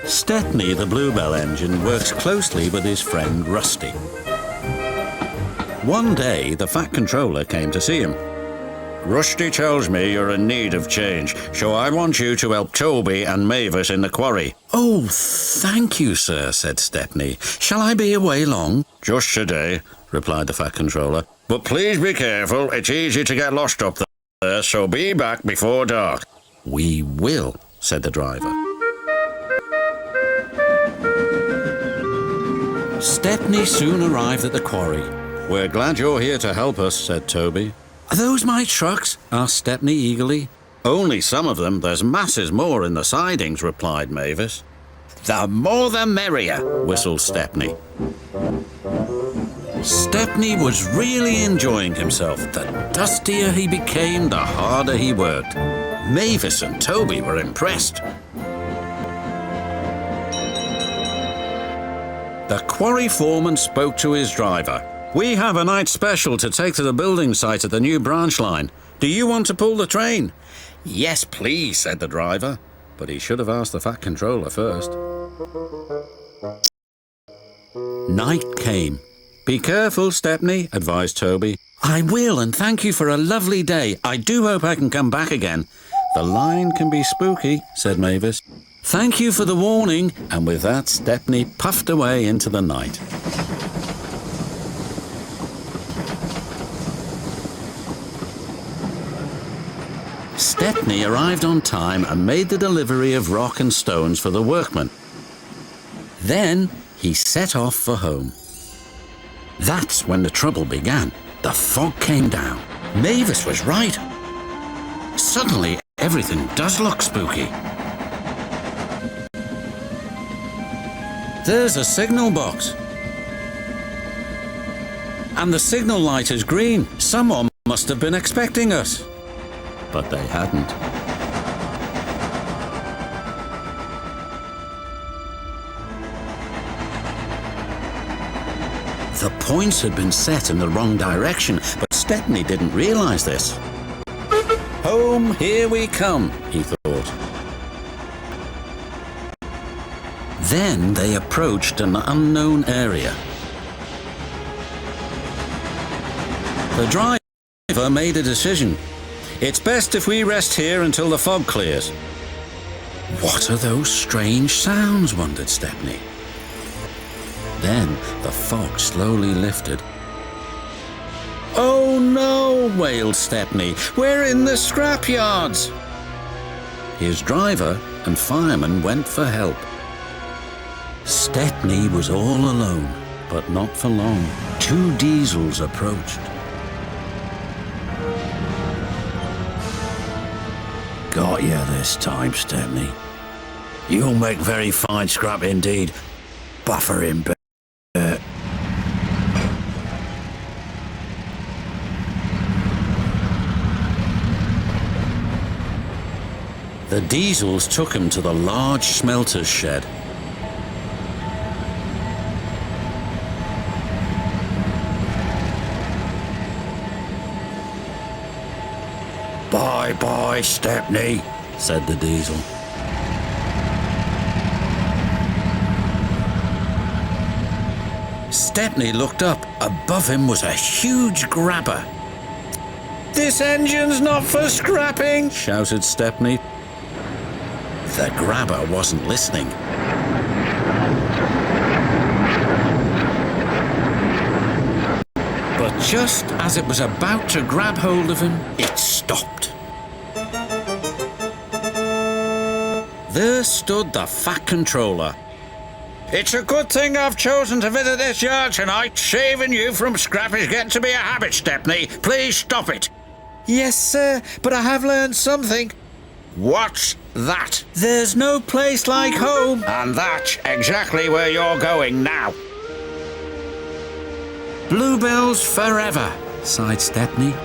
Stepney, the Bluebell engine, works closely with his friend Rusty. One day, the Fat Controller came to see him. Rusty tells me you're in need of change, so I want you to help Toby and Mavis in the quarry. Oh, thank you, sir, said Stepney. Shall I be away long? Just today, replied the Fat Controller. But please be careful, it's easy to get lost up there, so be back before dark. We will, said the driver. Stepney soon arrived at the quarry. We're glad you're here to help us, said Toby. Are those my trucks? Asked Stepney eagerly. Only some of them. There's masses more in the sidings, replied Mavis. The more the merrier, whistled Stepney. Stepney was really enjoying himself. The dustier he became, the harder he worked. Mavis and Toby were impressed. The quarry foreman spoke to his driver. We have a night special to take to the building site at the new branch line. Do you want to pull the train? Yes, please, said the driver. But he should have asked the Fat Controller first. Night came. Be careful, Stepney, advised Toby. I will, and thank you for a lovely day. I do hope I can come back again. The line can be spooky, said Mavis. Thank you for the warning. And with that, Stepney puffed away into the night. Stepney arrived on time and made the delivery of rock and stones for the workmen. Then he set off for home. That's when the trouble began. The fog came down. Mavis was right. Suddenly, everything does look spooky. There's a signal box. And the signal light is green. Someone must have been expecting us. But they hadn't. The points had been set in the wrong direction, but Stepney didn't realize this. Home, here we come, he thought. Then they approached an unknown area. The driver made a decision. It's best if we rest here until the fog clears. What are those strange sounds, wondered Stepney. Then the fog slowly lifted. Oh no, wailed Stepney. We're in the scrapyards. His driver and fireman went for help. Stepney was all alone, but not for long. 2 diesels approached. Got you this time, Stepney. You'll make very fine scrap indeed. Buffer in bit. The diesels took him to the large smelter's shed. Bye-bye, Stepney, said the diesel. Stepney looked up. Above him was a huge grabber. This engine's not for scrapping, shouted Stepney. The grabber wasn't listening. But just as it was about to grab hold of him, it stopped. There stood the Fat Controller. It's a good thing I've chosen to visit this yard tonight. Saving you from scrap is getting to be a habit, Stepney. Please stop it. Yes, sir, but I have learned something. What's that? There's no place like home. And that's exactly where you're going now. Bluebells forever, sighed Stepney.